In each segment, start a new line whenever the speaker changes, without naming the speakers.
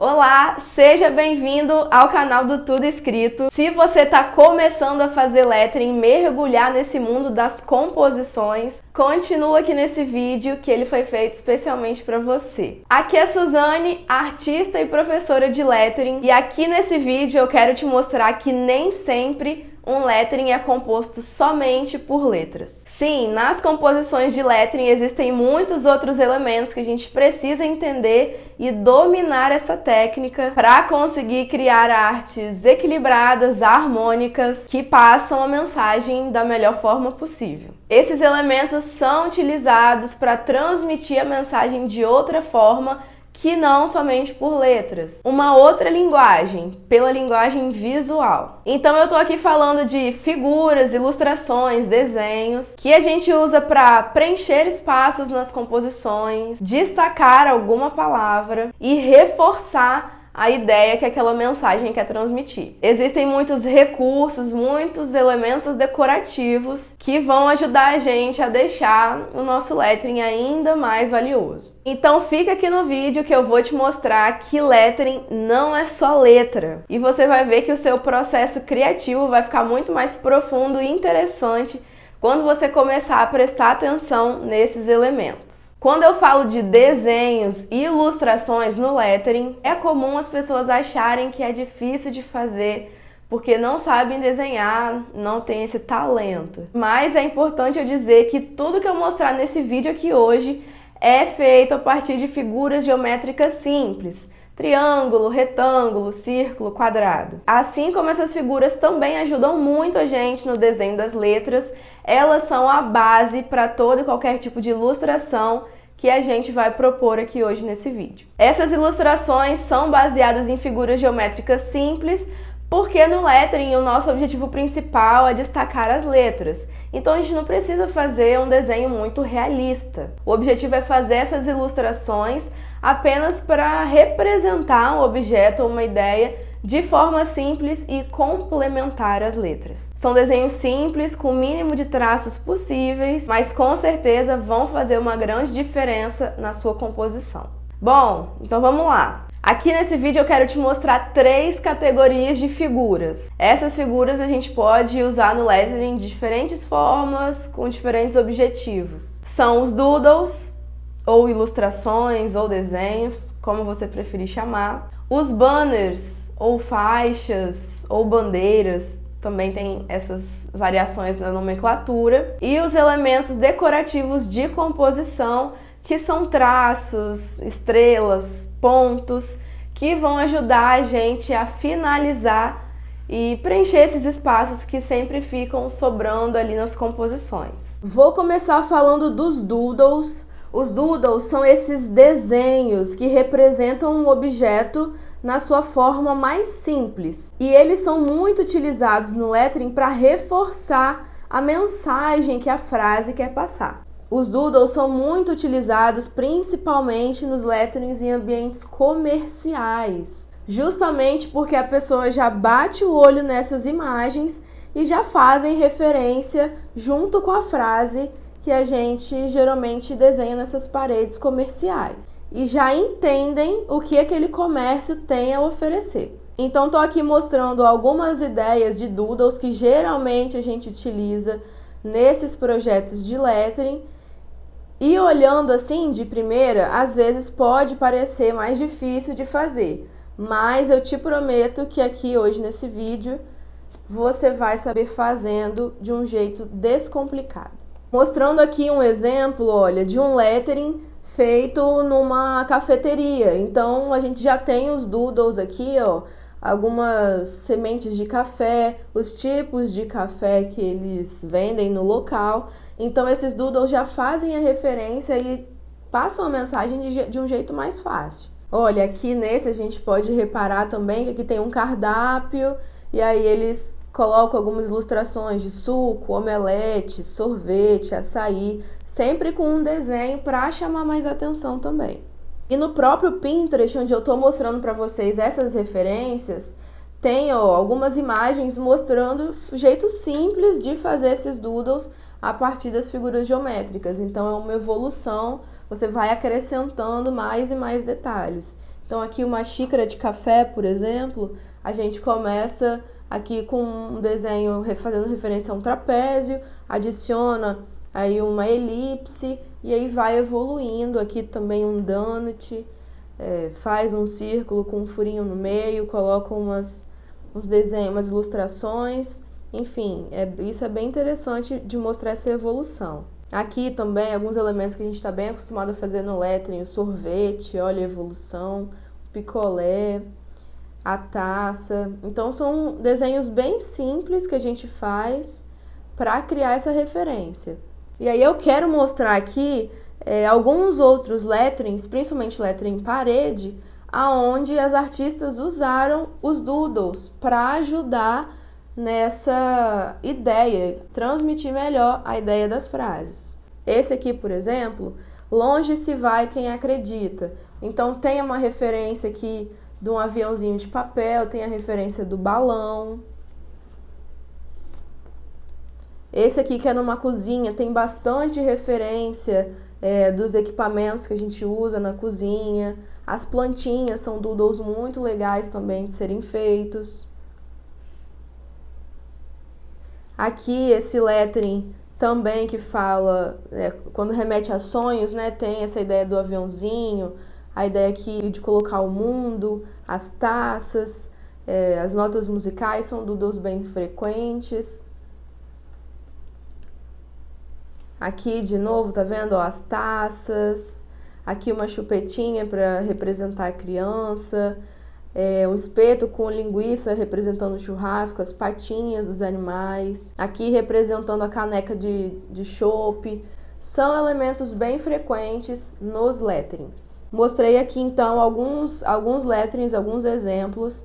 Olá, seja bem-vindo ao canal do Tudo Escrito. Se você está começando a fazer lettering, mergulhar nesse mundo das composições, continua aqui nesse vídeo que ele foi feito especialmente para você. Aqui é Suzane, artista e professora de lettering, e aqui nesse vídeo eu quero te mostrar que nem sempre um lettering é composto somente por letras. Sim, nas composições de lettering existem muitos outros elementos que a gente precisa entender e dominar essa técnica para conseguir criar artes equilibradas, harmônicas, que passam a mensagem da melhor forma possível. Esses elementos são utilizados para transmitir a mensagem de outra forma que não somente por letras. Uma outra linguagem, pela linguagem visual. Então eu tô aqui falando de figuras, ilustrações, desenhos, que a gente usa para preencher espaços nas composições, destacar alguma palavra e reforçar a ideia que aquela mensagem quer transmitir. Existem muitos recursos, muitos elementos decorativos que vão ajudar a gente a deixar o nosso lettering ainda mais valioso. Então fica aqui no vídeo que eu vou te mostrar que lettering não é só letra. E você vai ver que o seu processo criativo vai ficar muito mais profundo e interessante quando você começar a prestar atenção nesses elementos. Quando eu falo de desenhos e ilustrações no lettering, é comum as pessoas acharem que é difícil de fazer porque não sabem desenhar, não têm esse talento. Mas é importante eu dizer que tudo que eu mostrar nesse vídeo aqui hoje é feito a partir de figuras geométricas simples. Triângulo, retângulo, círculo, quadrado. Assim como essas figuras também ajudam muito a gente no desenho das letras, elas são a base para todo e qualquer tipo de ilustração que a gente vai propor aqui hoje nesse vídeo. Essas ilustrações são baseadas em figuras geométricas simples, porque no lettering o nosso objetivo principal é destacar as letras. Então a gente não precisa fazer um desenho muito realista. O objetivo é fazer essas ilustrações apenas para representar um objeto ou uma ideia de forma simples e complementar as letras. São desenhos simples, com o mínimo de traços possíveis, mas com certeza vão fazer uma grande diferença na sua composição. Bom, então vamos lá! Aqui nesse vídeo eu quero te mostrar 3 categorias de figuras. Essas figuras a gente pode usar no lettering de diferentes formas, com diferentes objetivos. São os doodles, ou ilustrações, ou desenhos, como você preferir chamar. Os banners, ou faixas, ou bandeiras, também tem essas variações na nomenclatura. E os elementos decorativos de composição, que são traços, estrelas, pontos, que vão ajudar a gente a finalizar e preencher esses espaços que sempre ficam sobrando ali nas composições. Vou começar falando dos doodles. Os doodles são esses desenhos que representam um objeto na sua forma mais simples. E eles são muito utilizados no lettering para reforçar a mensagem que a frase quer passar. Os doodles são muito utilizados principalmente nos letterings em ambientes comerciais, justamente porque a pessoa já bate o olho nessas imagens e já fazem referência junto com a frase que a gente geralmente desenha nessas paredes comerciais. E já entendem o que aquele comércio tem a oferecer. Então estou aqui mostrando algumas ideias de doodles que geralmente a gente utiliza nesses projetos de lettering. E olhando assim de primeira, às vezes pode parecer mais difícil de fazer. Mas eu te prometo que aqui hoje nesse vídeo você vai saber fazendo de um jeito descomplicado. Mostrando aqui um exemplo, olha, de um lettering feito numa cafeteria. Então a gente já tem os doodles aqui, ó, algumas sementes de café, os tipos de café que eles vendem no local. Então esses doodles já fazem a referência e passam a mensagem de um jeito mais fácil. Olha, aqui nesse a gente pode reparar também que aqui tem um cardápio e aí eles colocam algumas ilustrações de suco, omelete, sorvete, açaí, sempre com um desenho para chamar mais atenção também. E no próprio Pinterest, onde eu estou mostrando para vocês essas referências, tem algumas imagens mostrando jeitos simples de fazer esses doodles a partir das figuras geométricas. Então é uma evolução, você vai acrescentando mais e mais detalhes. Então aqui uma xícara de café, por exemplo, a gente começa aqui com um desenho fazendo referência a um trapézio, adiciona aí uma elipse e aí vai evoluindo. Aqui também um donut, faz um círculo com um furinho no meio, coloca uns desenhos, umas ilustrações. Enfim, isso é bem interessante de mostrar essa evolução. Aqui também alguns elementos que a gente está bem acostumado a fazer no lettering, o sorvete, olha a evolução, o picolé, a taça. Então são desenhos bem simples que a gente faz para criar essa referência. E aí eu quero mostrar aqui alguns outros letterings, principalmente lettering em parede, aonde as artistas usaram os doodles para ajudar nessa ideia, transmitir melhor a ideia das frases. Esse aqui, por exemplo, longe se vai quem acredita. Então tem uma referência aqui de um aviãozinho de papel, tem a referência do balão. Esse aqui que é numa cozinha, tem bastante referência dos equipamentos que a gente usa na cozinha. As plantinhas são doodles muito legais também de serem feitos. Aqui esse lettering também que fala, quando remete a sonhos, né, tem essa ideia do aviãozinho, a ideia aqui de colocar o mundo, as taças, as notas musicais são doodles bem frequentes. Aqui de novo, tá vendo? Ó, as taças, aqui uma chupetinha para representar a criança, um espeto com linguiça representando o churrasco, as patinhas dos animais, aqui representando a caneca de chopp. São elementos bem frequentes nos letterings. Mostrei aqui então alguns letterings, alguns exemplos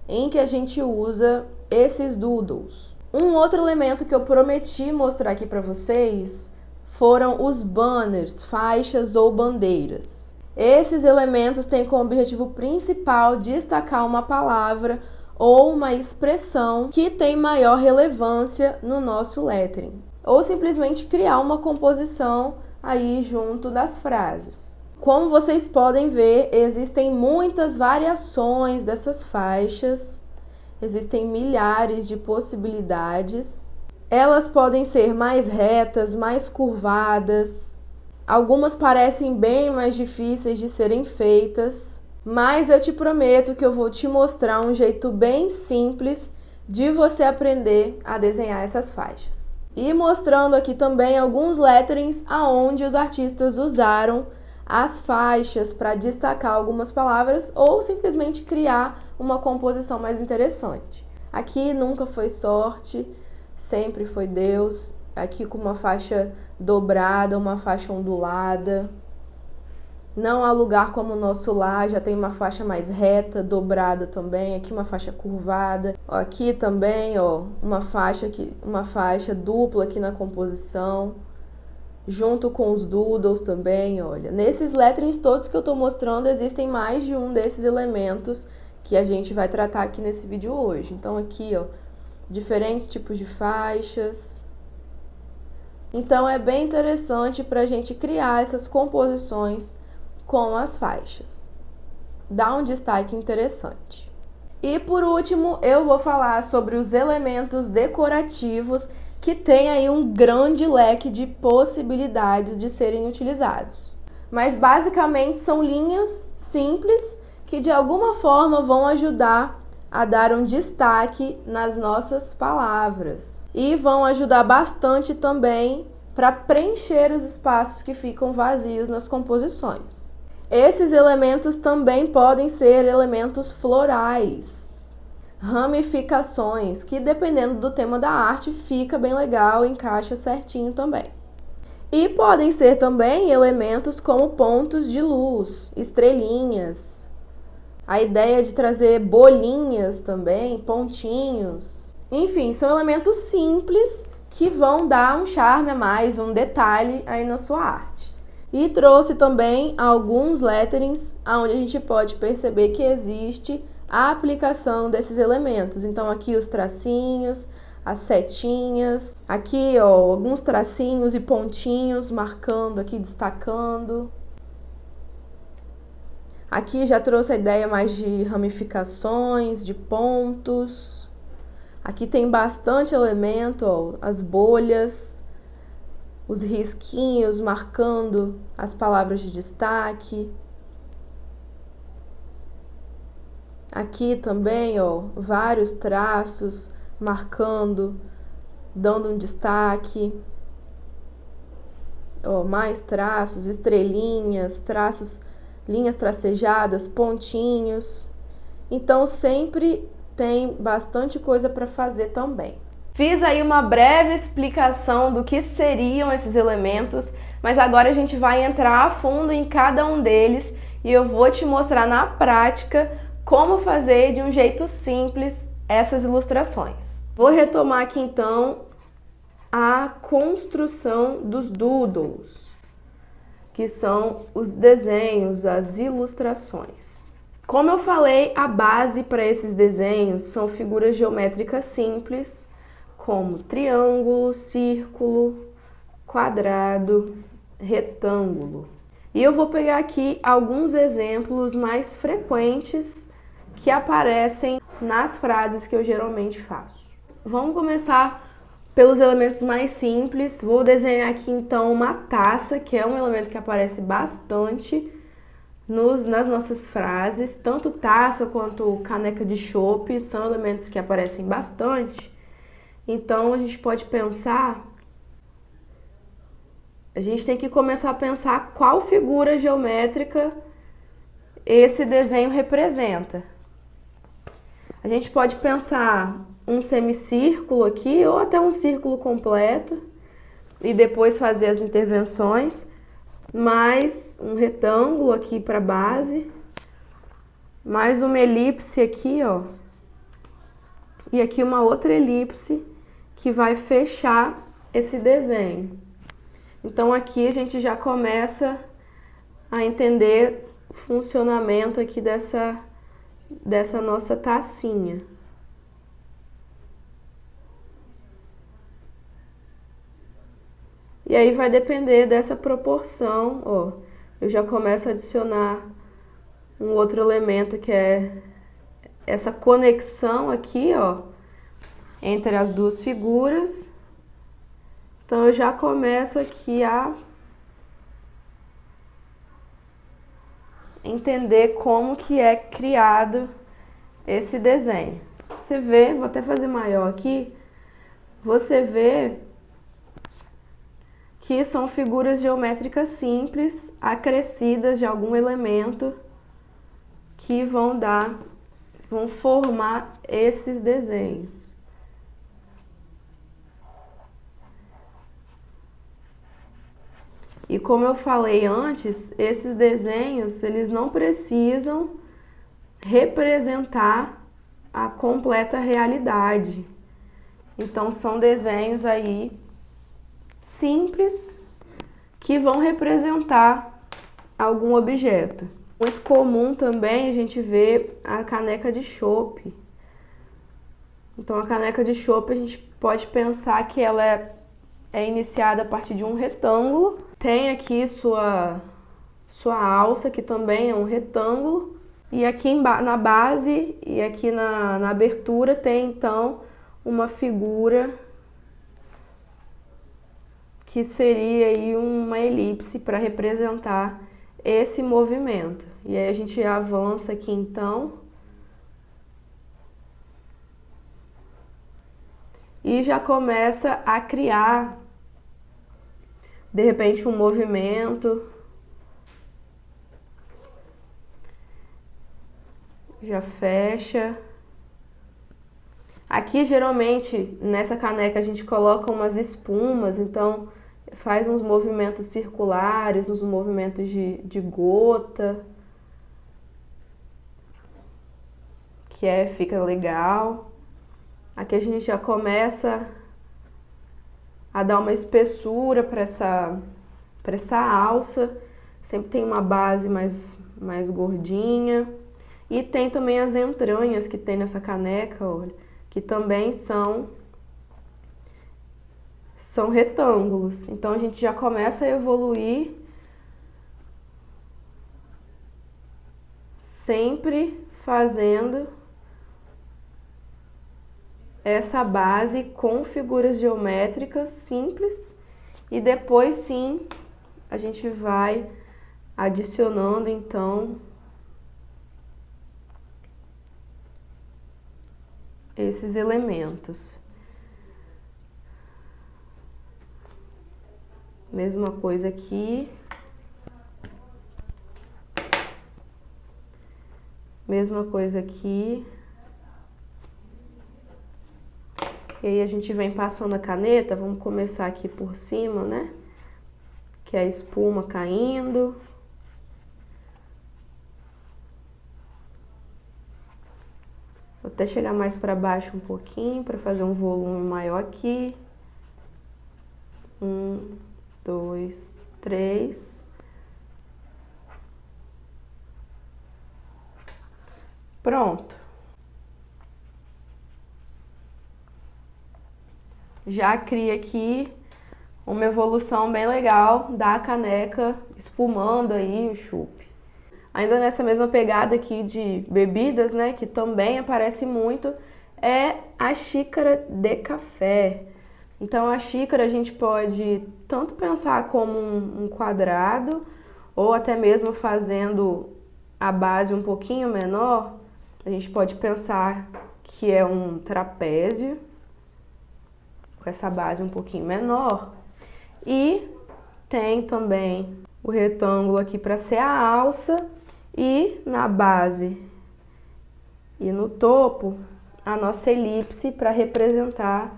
em que a gente usa esses doodles. Um outro elemento que eu prometi mostrar aqui para vocês foram os banners, faixas ou bandeiras. Esses elementos têm como objetivo principal destacar uma palavra ou uma expressão que tem maior relevância no nosso lettering, ou simplesmente criar uma composição aí junto das frases. Como vocês podem ver, existem muitas variações dessas faixas, existem milhares de possibilidades. Elas podem ser mais retas, mais curvadas. Algumas parecem bem mais difíceis de serem feitas, mas eu te prometo que eu vou te mostrar um jeito bem simples de você aprender a desenhar essas faixas. E mostrando aqui também alguns letterings aonde os artistas usaram as faixas para destacar algumas palavras ou simplesmente criar uma composição mais interessante. Aqui nunca foi sorte, sempre foi Deus. Aqui com uma faixa dobrada, uma faixa ondulada. Não há lugar como o nosso lar, já tem uma faixa mais reta, dobrada também. Aqui uma faixa curvada. Aqui também, ó, uma faixa dupla aqui na composição. Junto com os doodles também, olha. Nesses letterings todos que eu tô mostrando, existem mais de um desses elementos que a gente vai tratar aqui nesse vídeo hoje. Então aqui, ó, diferentes tipos de faixas. Então é bem interessante para a gente criar essas composições com as faixas. Dá um destaque interessante. E por último, eu vou falar sobre os elementos decorativos que têm aí um grande leque de possibilidades de serem utilizados. Mas basicamente são linhas simples que de alguma forma vão ajudar a dar um destaque nas nossas palavras. E vão ajudar bastante também para preencher os espaços que ficam vazios nas composições. Esses elementos também podem ser elementos florais, ramificações, que dependendo do tema da arte fica bem legal, encaixa certinho também. E podem ser também elementos como pontos de luz, estrelinhas. A ideia de trazer bolinhas também, pontinhos. Enfim, são elementos simples que vão dar um charme a mais, um detalhe aí na sua arte. E trouxe também alguns letterings onde a gente pode perceber que existe a aplicação desses elementos. Então aqui os tracinhos, as setinhas, aqui ó, alguns tracinhos e pontinhos marcando aqui, destacando. Aqui já trouxe a ideia mais de ramificações, de pontos. Aqui tem bastante elemento, ó, as bolhas, os risquinhos marcando as palavras de destaque. Aqui também, ó, vários traços marcando, dando um destaque. Ó, mais traços, estrelinhas, traços, linhas tracejadas, pontinhos. Então sempre tem bastante coisa para fazer também. Fiz aí uma breve explicação do que seriam esses elementos, mas agora a gente vai entrar a fundo em cada um deles e eu vou te mostrar na prática como fazer de um jeito simples essas ilustrações. Vou retomar aqui então a construção dos doodles, que são os desenhos, as ilustrações. Como eu falei, a base para esses desenhos são figuras geométricas simples, como triângulo, círculo, quadrado, retângulo. E eu vou pegar aqui alguns exemplos mais frequentes que aparecem nas frases que eu geralmente faço. Vamos começar pelos elementos mais simples. Vou desenhar aqui então uma taça, que é um elemento que aparece bastante nas nossas frases. Tanto taça quanto caneca de chopp são elementos que aparecem bastante. Então a gente pode pensar, a gente tem que começar a pensar qual figura geométrica esse desenho representa. A gente pode pensar um semicírculo aqui ou até um círculo completo e depois fazer as intervenções, mais um retângulo aqui para a base, mais uma elipse aqui, ó, e aqui uma outra elipse que vai fechar esse desenho. Então aqui a gente já começa a entender o funcionamento aqui dessa nossa tacinha. E aí vai depender dessa proporção, ó. Eu já começo a adicionar um outro elemento que é essa conexão aqui, ó, entre as duas figuras. Então eu já começo aqui a entender como que é criado esse desenho. Você vê, vou até fazer maior aqui, você vê que são figuras geométricas simples, acrescidas de algum elemento que vão formar esses desenhos. E como eu falei antes, esses desenhos, eles não precisam representar a completa realidade. Então são desenhos aí simples que vão representar algum objeto. Muito comum também a gente ver a caneca de chopp. Então a caneca de chopp a gente pode pensar que ela é iniciada a partir de um retângulo. Tem aqui sua alça, que também é um retângulo. E aqui na base e aqui na abertura tem então uma figura que seria aí uma elipse para representar esse movimento. E aí a gente avança aqui então e já começa a criar de repente um movimento. Já fecha. Aqui geralmente nessa caneca a gente coloca umas espumas, então faz uns movimentos circulares, uns movimentos de gota, que fica legal. Aqui a gente já começa a dar uma espessura para essa alça. Sempre tem uma base mais gordinha. E tem também as entranhas que tem nessa caneca, olha, que também são retângulos. Então a gente já começa a evoluir sempre fazendo essa base com figuras geométricas simples e depois sim a gente vai adicionando então esses elementos. Mesma coisa aqui. Mesma coisa aqui. E aí a gente vem passando a caneta, vamos começar aqui por cima, né? Que é a espuma caindo. Vou até chegar mais para baixo um pouquinho para fazer um volume maior aqui. 1, 2, 3. Pronto. Já cria aqui uma evolução bem legal da caneca espumando aí o chopp. Ainda nessa mesma pegada aqui de bebidas, né, que também aparece muito, é a xícara de café. Então a xícara a gente pode tanto pensar como um quadrado, ou até mesmo fazendo a base um pouquinho menor, a gente pode pensar que é um trapézio, com essa base um pouquinho menor. E tem também o retângulo aqui para ser a alça e na base e no topo a nossa elipse para representar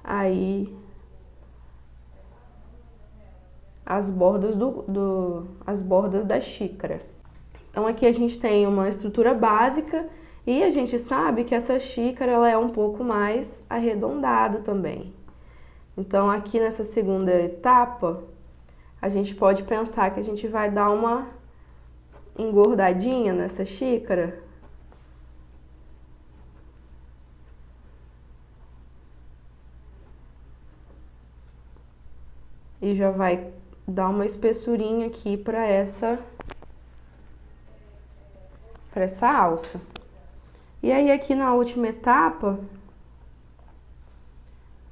aí as bordas as bordas da xícara. Então aqui a gente tem uma estrutura básica e a gente sabe que essa xícara ela é um pouco mais arredondada também. Então aqui nessa segunda etapa a gente pode pensar que a gente vai dar uma engordadinha nessa xícara. E já vai dar uma espessurinha aqui para essa alça. E aí aqui na última etapa,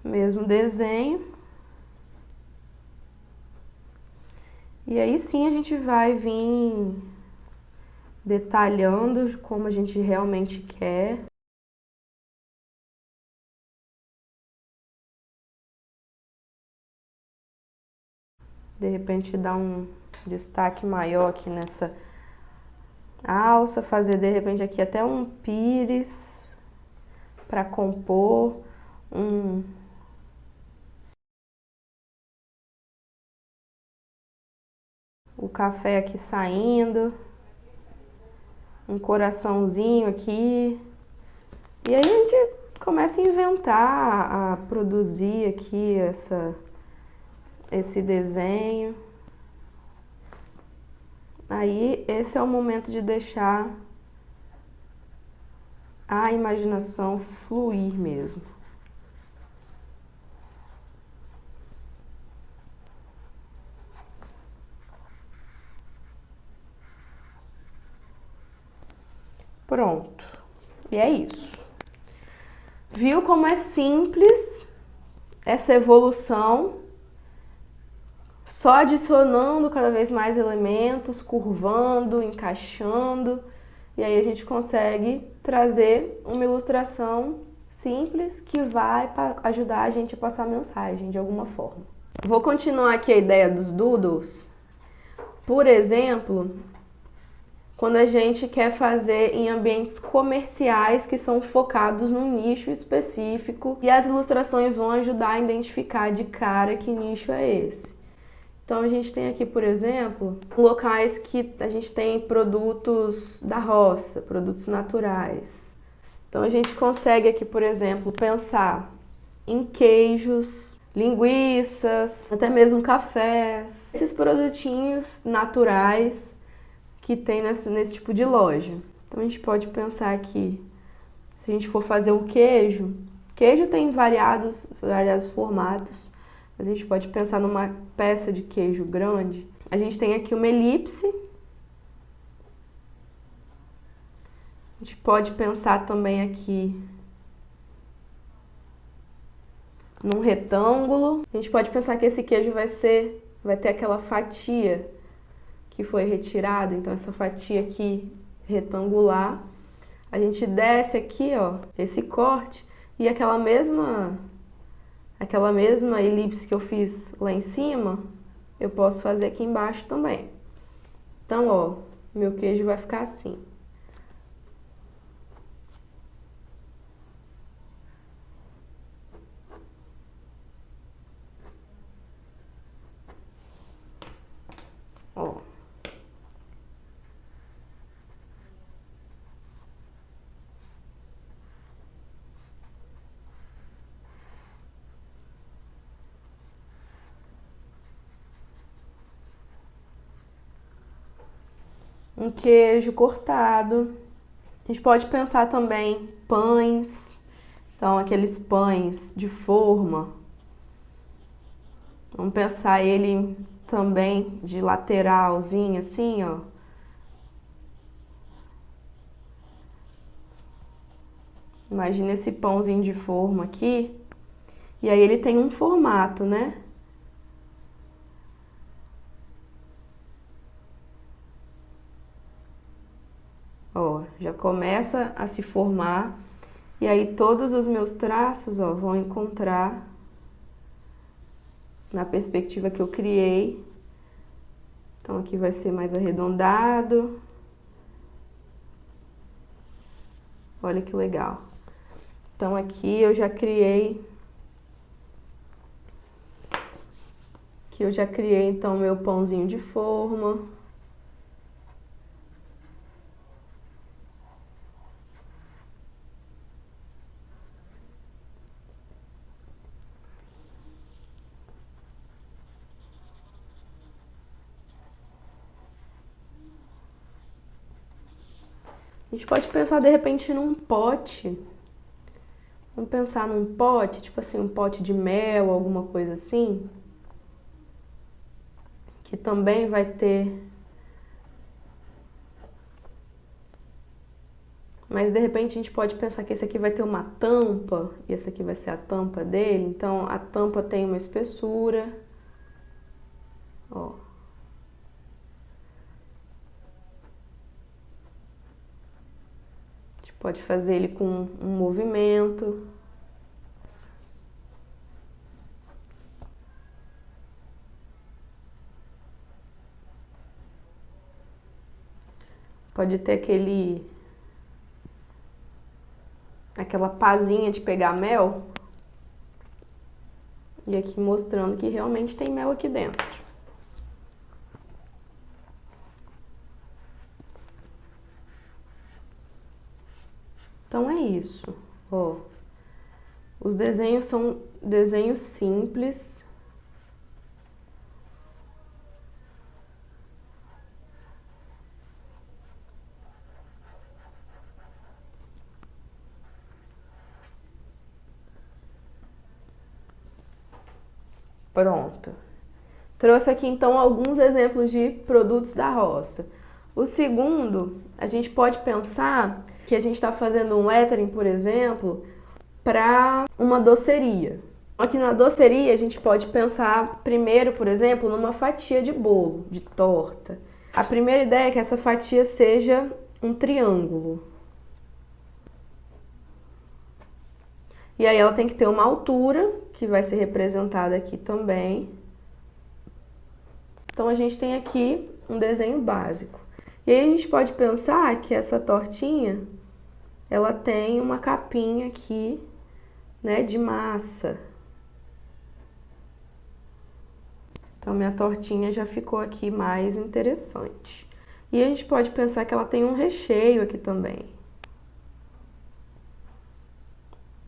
mesmo desenho. E aí sim a gente vai vir detalhando como a gente realmente quer. De repente dar um destaque maior aqui nessa alça, fazer de repente aqui até um pires para compor o café aqui saindo, um coraçãozinho aqui. E aí a gente começa a inventar, a produzir aqui esse desenho. Aí esse é o momento de deixar a imaginação fluir mesmo. Pronto. E é isso. Viu como é simples essa evolução? Só adicionando cada vez mais elementos, curvando, encaixando, e aí a gente consegue trazer uma ilustração simples que vai ajudar a gente a passar a mensagem de alguma forma. Vou continuar aqui a ideia dos doodles. Por exemplo, quando a gente quer fazer em ambientes comerciais que são focados num nicho específico e as ilustrações vão ajudar a identificar de cara que nicho é esse. Então a gente tem aqui, por exemplo, locais que a gente tem produtos da roça, produtos naturais. Então a gente consegue aqui, por exemplo, pensar em queijos, linguiças, até mesmo cafés, esses produtinhos naturais que tem nesse tipo de loja. Então a gente pode pensar aqui, se a gente for fazer um queijo tem variados formatos. A gente pode pensar numa peça de queijo grande. A gente tem aqui uma elipse. gente pode pensar também aqui num retângulo. A gente pode pensar que esse queijo vai ter aquela fatia que foi retirada, então essa fatia aqui retangular, a gente desce aqui, ó, esse corte e aquela mesma elipse que eu fiz lá em cima, eu posso fazer aqui embaixo também. Então, ó, meu queijo vai ficar assim. Ó. Um queijo cortado. A gente pode pensar também pães. Então, aqueles pães de forma. Vamos pensar ele também de lateralzinho, assim, ó. Imagina esse pãozinho de forma aqui. E aí ele tem um formato, né? Ó, já começa a se formar. E aí todos os meus traços, ó, vão encontrar na perspectiva que eu criei. Então aqui vai ser mais arredondado. Olha que legal. Então aqui eu já criei então meu pãozinho de forma. A gente pode pensar de repente num pote. Vamos pensar num pote, tipo assim, um pote de mel, alguma coisa assim. Que também vai ter. Mas de repente a gente pode pensar que esse aqui vai ter uma tampa e esse aqui vai ser a tampa dele. Então a tampa tem uma espessura. Ó. A gente pode fazer ele com um movimento. Pode ter aquela pazinha de pegar mel. E aqui mostrando que realmente tem mel aqui dentro. Então é isso. Ó. Os desenhos são desenhos simples. Pronto. Trouxe aqui então alguns exemplos de produtos da roça. O segundo, a gente pode pensar que a gente está fazendo um lettering, por exemplo, para uma doceria. Aqui na doceria a gente pode pensar primeiro, por exemplo, numa fatia de bolo, de torta. A primeira ideia é que essa fatia seja um triângulo. E aí ela tem que ter uma altura, que vai ser representada aqui também. Então a gente tem aqui um desenho básico. E aí a gente pode pensar que essa tortinha, ela tem uma capinha aqui, né, de massa. Então minha tortinha já ficou aqui mais interessante. E a gente pode pensar que ela tem um recheio aqui também.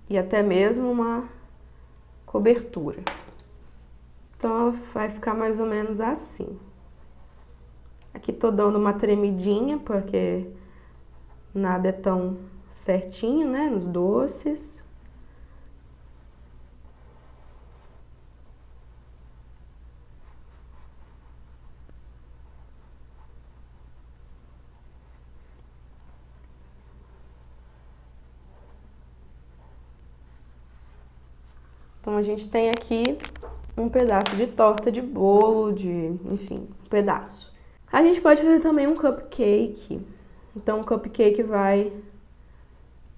E até mesmo uma cobertura. Então ela vai ficar mais ou menos assim. Aqui tô dando uma tremidinha, porque nada é tão certinho, né, nos doces. Então a gente tem aqui um pedaço de torta de bolo, enfim, um pedaço. A gente pode fazer também um cupcake. Então o cupcake vai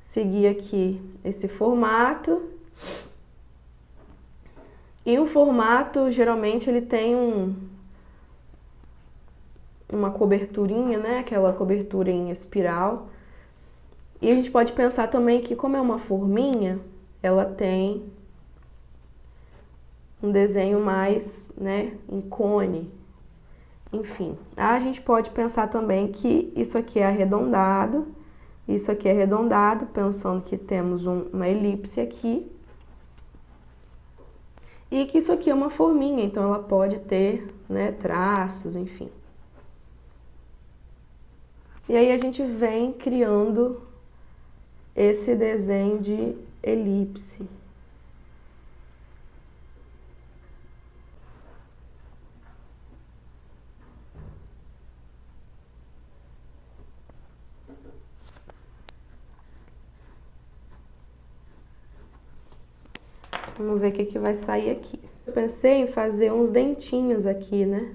seguir aqui esse formato. E o formato, geralmente, ele tem uma coberturinha, né? Aquela cobertura em espiral. E a gente pode pensar também que, como é uma forminha, ela tem um desenho mais, né, em cone. Enfim, a gente pode pensar também que isso aqui é arredondado, isso aqui é arredondado, pensando que temos uma elipse aqui. E que isso aqui é uma forminha, então ela pode ter, né, traços, enfim. E aí a gente vem criando esse desenho de elipse. Vamos ver o que vai sair aqui. Eu pensei em fazer uns dentinhos aqui, né?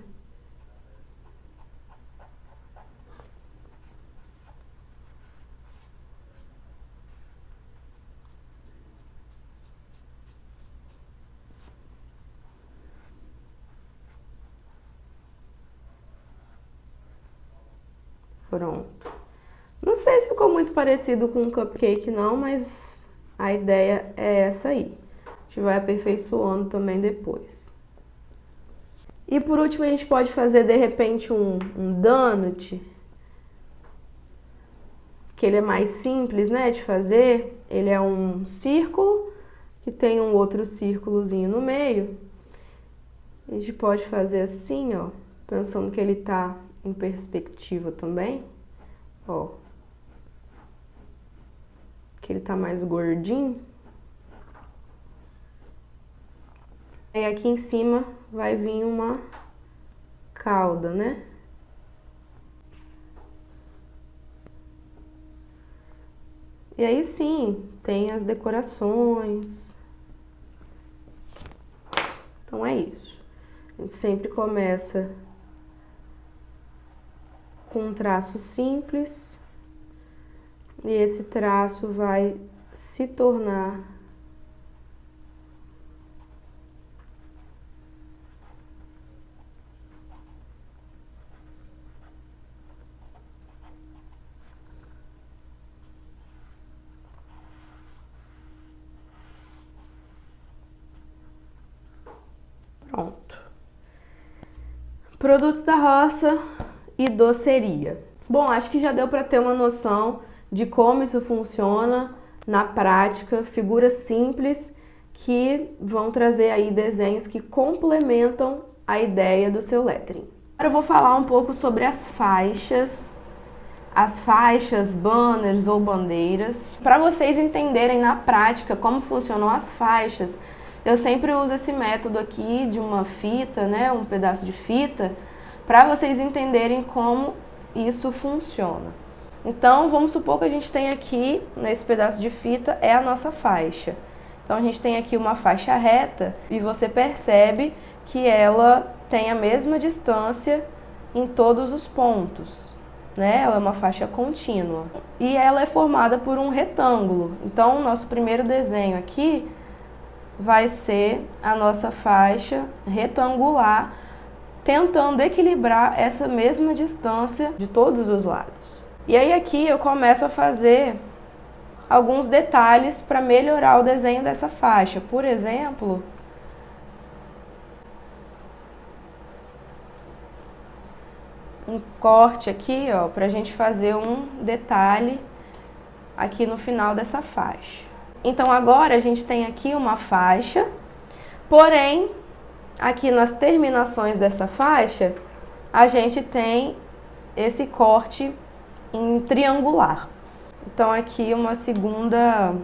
Pronto. Não sei se ficou muito parecido com um cupcake não, mas a ideia é essa aí. A gente vai aperfeiçoando também depois. E por último a gente pode fazer de repente um donut, que ele é mais simples, né, de fazer. Ele é um círculo que tem um outro círculozinho no meio. A gente pode fazer assim, ó, pensando que ele tá em perspectiva também, ó, que ele tá mais gordinho. E aqui em cima vai vir uma cauda, né? E aí sim, tem as decorações. Então é isso. A gente sempre começa com um traço simples e esse traço vai se tornar pronto. Produtos da roça e doceria. Bom, acho que já deu para ter uma noção de como isso funciona na prática, figuras simples que vão trazer aí desenhos que complementam a ideia do seu lettering. Agora eu vou falar um pouco sobre as faixas, banners ou bandeiras. Para vocês entenderem na prática como funcionam as faixas, eu sempre uso esse método aqui de uma fita, né, um pedaço de fita, para vocês entenderem como isso funciona. Então, vamos supor que a gente tem aqui, nesse pedaço de fita, é a nossa faixa. Então, a gente tem aqui uma faixa reta e você percebe que ela tem a mesma distância em todos os pontos, né? Ela é uma faixa contínua. E ela é formada por um retângulo. Então, o nosso primeiro desenho aqui vai ser a nossa faixa retangular, tentando equilibrar essa mesma distância de todos os lados. E aí aqui eu começo a fazer alguns detalhes para melhorar o desenho dessa faixa. Por exemplo, um corte aqui, ó, para a gente fazer um detalhe aqui no final dessa faixa. Então agora a gente tem aqui uma faixa, porém, aqui nas terminações dessa faixa, a gente tem esse corte em triangular. Então aqui uma segunda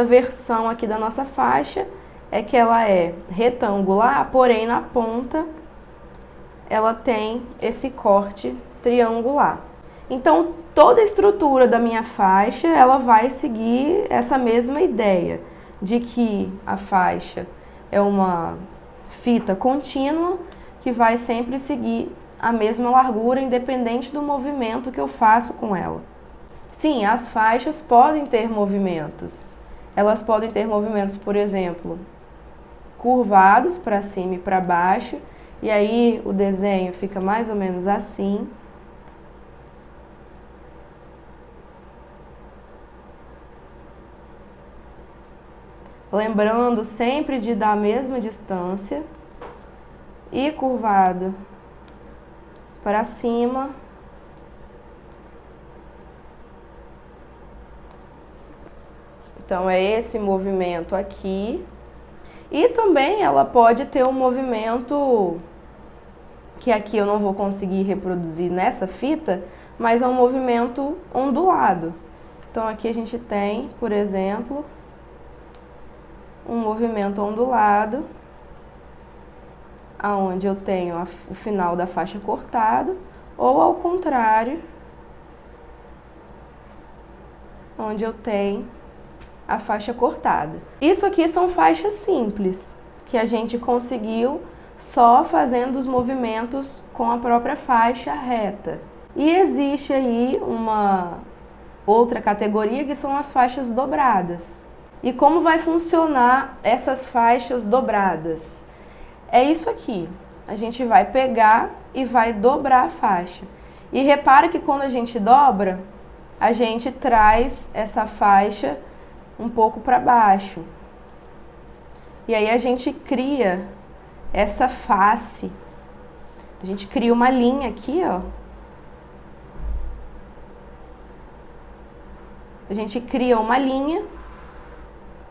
versão aqui da nossa faixa é que ela é retangular, porém na ponta ela tem esse corte triangular. Então toda a estrutura da minha faixa ela vai seguir essa mesma ideia de que a faixa é uma fita contínua que vai sempre seguir a mesma largura, independente do movimento que eu faço com ela. Sim, as faixas podem ter movimentos. Elas podem ter movimentos, por exemplo, curvados para cima e para baixo, e aí o desenho fica mais ou menos assim. Lembrando sempre de dar a mesma distância e curvado para cima. Então é esse movimento aqui. E também ela pode ter um movimento que aqui eu não vou conseguir reproduzir nessa fita, mas é um movimento ondulado. Então aqui a gente tem, por exemplo, um movimento ondulado, aonde eu tenho o final da faixa cortado, ou ao contrário, onde eu tenho a faixa cortada. Isso aqui são faixas simples, que a gente conseguiu só fazendo os movimentos com a própria faixa reta. E existe aí uma outra categoria que são as faixas dobradas. E como vai funcionar essas faixas dobradas? É isso aqui. A gente vai pegar e vai dobrar a faixa. E repara que quando a gente dobra, a gente traz essa faixa um pouco para baixo. E aí a gente cria essa face. A gente cria uma linha aqui, ó. A gente cria uma linha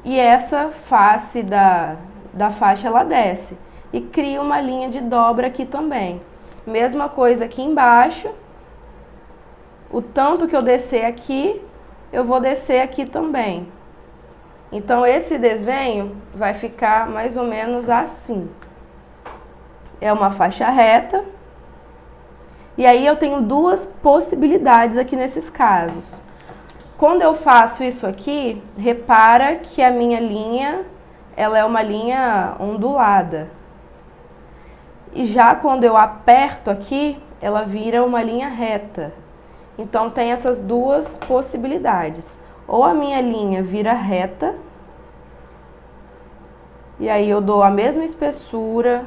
e essa face da faixa ela desce. E cria uma linha de dobra aqui também. Mesma coisa aqui embaixo. O tanto que eu descer aqui, eu vou descer aqui também. Então esse desenho vai ficar mais ou menos assim. É uma faixa reta. E aí eu tenho duas possibilidades aqui nesses casos. Quando eu faço isso aqui, repara que a minha linha, ela é uma linha ondulada. E já quando eu aperto aqui, ela vira uma linha reta. Então tem essas duas possibilidades. Ou a minha linha vira reta, e aí eu dou a mesma espessura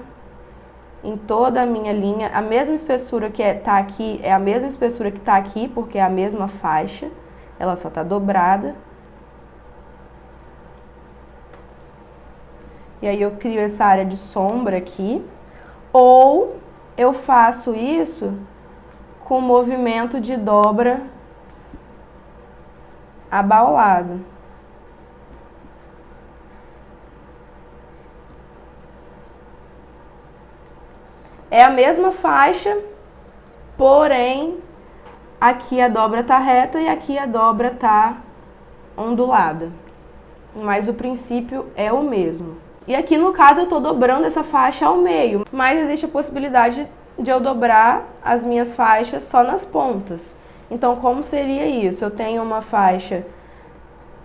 em toda a minha linha. A mesma espessura que tá aqui é a mesma espessura que tá aqui, porque é a mesma faixa. Ela só tá dobrada. E aí eu crio essa área de sombra aqui. Ou eu faço isso com movimento de dobra abaulado. É a mesma faixa, porém aqui a dobra tá reta e aqui a dobra tá ondulada. Mas o princípio é o mesmo. E aqui no caso eu tô dobrando essa faixa ao meio, mas existe a possibilidade de eu dobrar as minhas faixas só nas pontas. Então como seria isso? Eu tenho uma faixa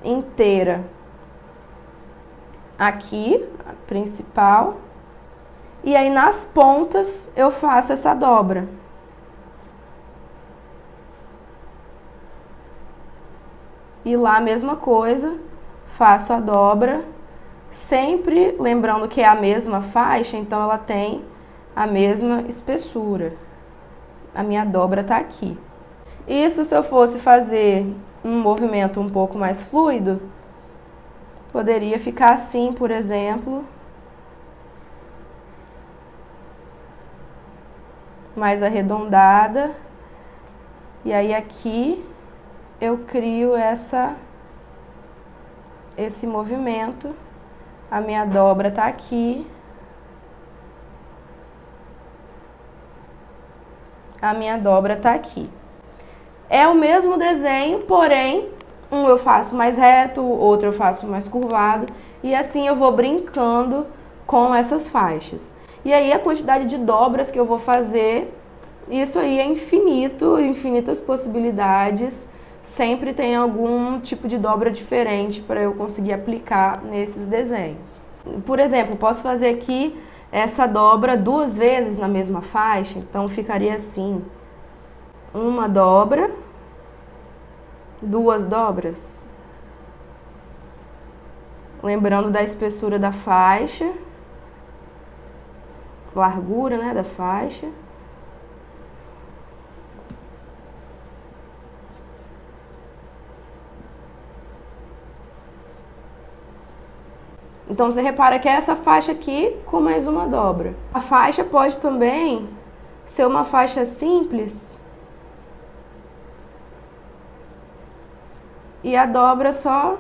inteira aqui, a principal, e aí nas pontas eu faço essa dobra. E lá a mesma coisa, faço a dobra, sempre lembrando que é a mesma faixa, então ela tem a mesma espessura. A minha dobra tá aqui. Isso se eu fosse fazer um movimento um pouco mais fluido, poderia ficar assim, por exemplo. Mais arredondada. E aí aqui eu crio esse movimento. A minha dobra tá aqui. A minha dobra tá aqui. É o mesmo desenho, porém, um eu faço mais reto, outro eu faço mais curvado. E assim eu vou brincando com essas faixas. E aí a quantidade de dobras que eu vou fazer, isso aí é infinito, infinitas possibilidades. sempre tem algum tipo de dobra diferente para eu conseguir aplicar nesses desenhos. Por exemplo, posso fazer aqui essa dobra 2 vezes na mesma faixa, então ficaria assim: uma dobra, 2 dobras. Lembrando da espessura da faixa, largura, né, da faixa. Então você repara que é essa faixa aqui com mais uma dobra. A faixa pode também ser uma faixa simples e a dobra só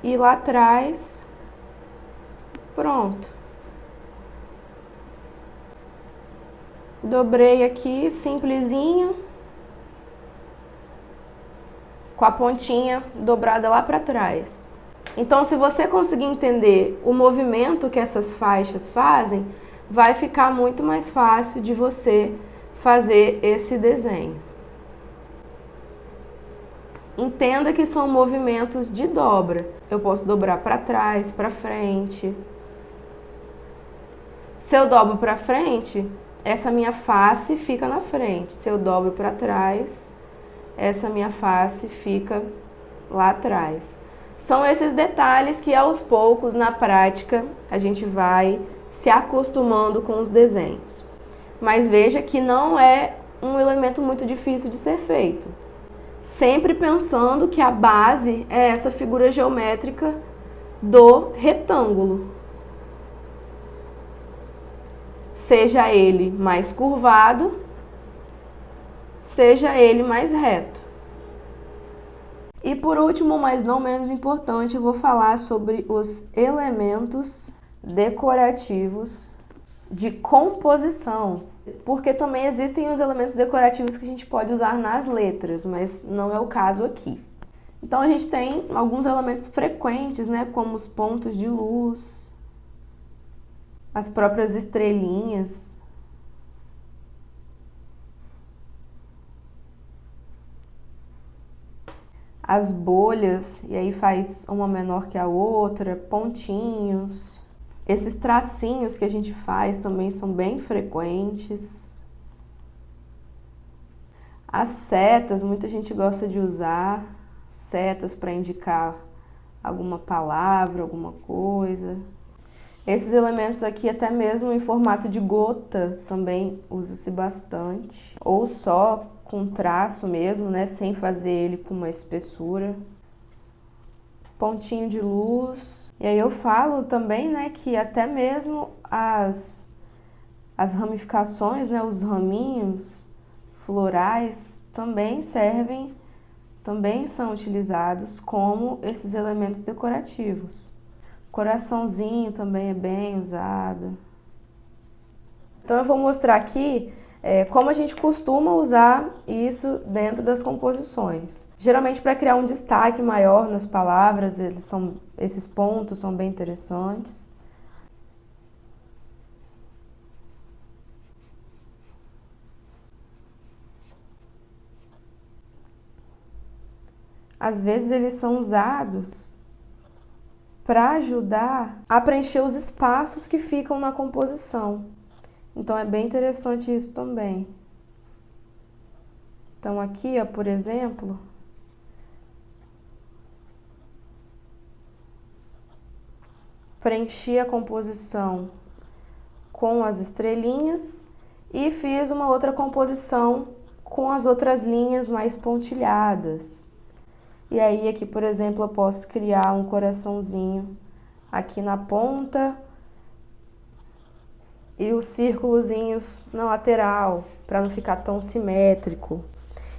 ir lá atrás. Pronto. Dobrei aqui, simplesinho, com a pontinha dobrada lá para trás. Então, se você conseguir entender o movimento que essas faixas fazem, vai ficar muito mais fácil de você fazer esse desenho. Entenda que são movimentos de dobra. Eu posso dobrar para trás, para frente. Se eu dobro para frente, essa minha face fica na frente. Se eu dobro para trás, essa minha face fica lá atrás. São esses detalhes que aos poucos, na prática, a gente vai se acostumando com os desenhos. Mas veja que não é um elemento muito difícil de ser feito. Sempre pensando que a base é essa figura geométrica do retângulo. Seja ele mais curvado, seja ele mais reto. E por último, mas não menos importante, eu vou falar sobre os elementos decorativos de composição, porque também existem os elementos decorativos que a gente pode usar nas letras, mas não é o caso aqui. Então a gente tem alguns elementos frequentes, né, como os pontos de luz, as próprias estrelinhas, as bolhas, e aí faz uma menor que a outra, pontinhos. Esses tracinhos que a gente faz também são bem frequentes. As setas, muita gente gosta de usar setas para indicar alguma palavra, alguma coisa. Esses elementos aqui, até mesmo em formato de gota, também usa-se bastante. Ou só com traço mesmo, né, sem fazer ele com uma espessura. Pontinho de luz. E aí eu falo também, né, que até mesmo as ramificações, né, os raminhos florais também servem, também são utilizados como esses elementos decorativos. Coraçãozinho também é bem usado. Então eu vou mostrar aqui como a gente costuma usar isso dentro das composições. Geralmente para criar um destaque maior nas palavras, esses pontos são bem interessantes. Às vezes eles são usados para ajudar a preencher os espaços que ficam na composição. Então é bem interessante isso também. Então aqui, ó, por exemplo, preenchi a composição com as estrelinhas e fiz uma outra composição com as outras linhas mais pontilhadas. E aí aqui, por exemplo, eu posso criar um coraçãozinho aqui na ponta e os círculozinhos na lateral, para não ficar tão simétrico.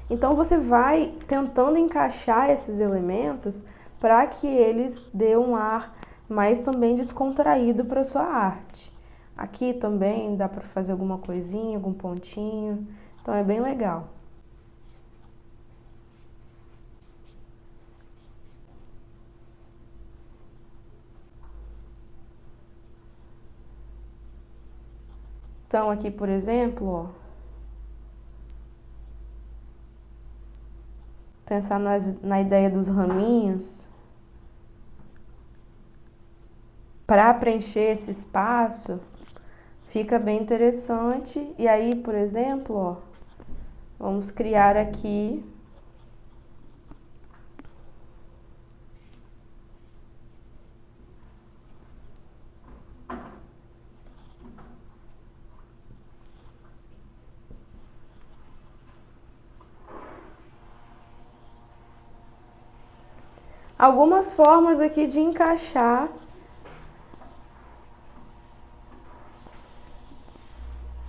Então você vai tentando encaixar esses elementos para que eles dêem um ar mais também descontraído para a sua arte. Aqui também dá para fazer alguma coisinha, algum pontinho, então é bem legal. Então aqui, por exemplo, ó, pensar na ideia dos raminhos, para preencher esse espaço, fica bem interessante. E aí, por exemplo, ó, vamos criar aqui algumas formas aqui de encaixar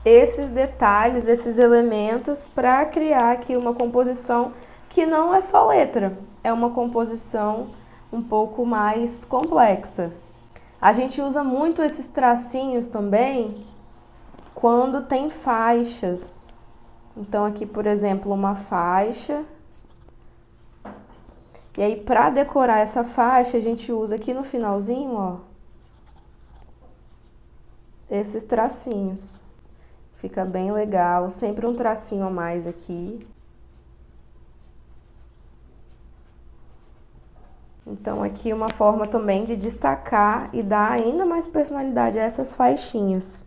esses detalhes, esses elementos para criar aqui uma composição que não é só letra, é uma composição um pouco mais complexa. A gente usa muito esses tracinhos também quando tem faixas. Então aqui, por exemplo, uma faixa. E aí, para decorar essa faixa, a gente usa aqui no finalzinho, ó, esses tracinhos. Fica bem legal, sempre um tracinho a mais aqui. Então aqui uma forma também de destacar e dar ainda mais personalidade a essas faixinhas,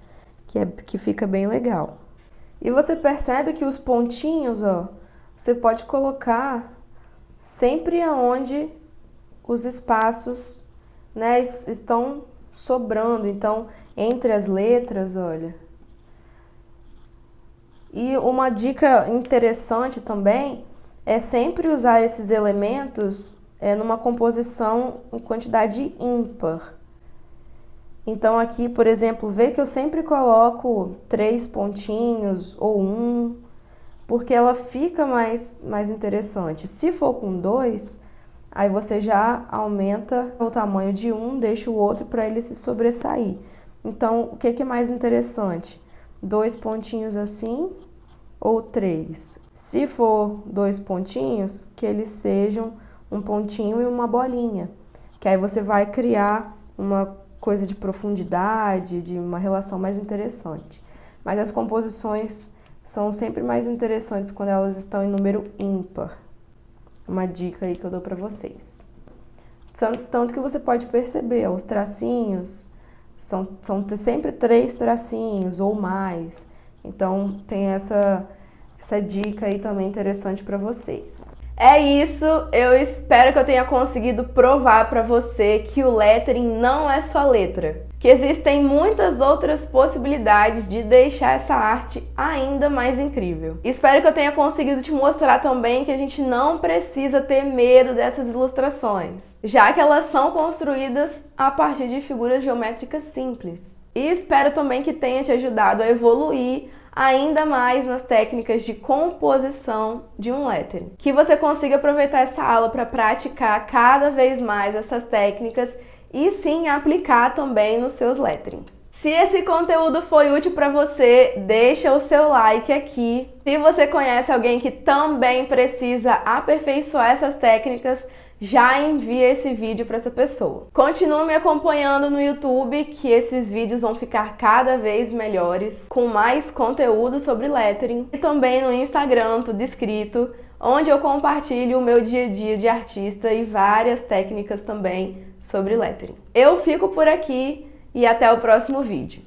que fica bem legal. E você percebe que os pontinhos, ó, você pode colocar sempre aonde os espaços, né, estão sobrando. Então, entre as letras, olha. E uma dica interessante também é sempre usar esses elementos numa composição em quantidade ímpar. Então aqui, por exemplo, vê que eu sempre coloco 3 pontinhos ou 1, porque ela fica mais interessante. Se for com 2, aí você já aumenta o tamanho de um, deixa o outro para ele se sobressair. Então, o que é mais interessante? 2 pontinhos assim ou 3? Se for 2 pontinhos, que eles sejam um pontinho e uma bolinha, que aí você vai criar uma coisa de profundidade, de uma relação mais interessante. Mas as composições são sempre mais interessantes quando elas estão em número ímpar. Uma dica aí que eu dou para vocês. Tanto que você pode perceber, os tracinhos são sempre 3 tracinhos ou mais. Então tem essa dica aí também interessante para vocês. É isso, eu espero que eu tenha conseguido provar para você que o lettering não é só letra, que existem muitas outras possibilidades de deixar essa arte ainda mais incrível. Espero que eu tenha conseguido te mostrar também que a gente não precisa ter medo dessas ilustrações, já que elas são construídas a partir de figuras geométricas simples. E espero também que tenha te ajudado a evoluir ainda mais nas técnicas de composição de um lettering. Que você consiga aproveitar essa aula para praticar cada vez mais essas técnicas e sim aplicar também nos seus letterings. Se esse conteúdo foi útil para você, deixa o seu like aqui. Se você conhece alguém que também precisa aperfeiçoar essas técnicas, já envia esse vídeo para essa pessoa. Continue me acompanhando no YouTube, que esses vídeos vão ficar cada vez melhores, com mais conteúdo sobre lettering. E também no Instagram, Tudo Escrito, onde eu compartilho o meu dia a dia de artista e várias técnicas também sobre lettering. Eu fico por aqui e até o próximo vídeo.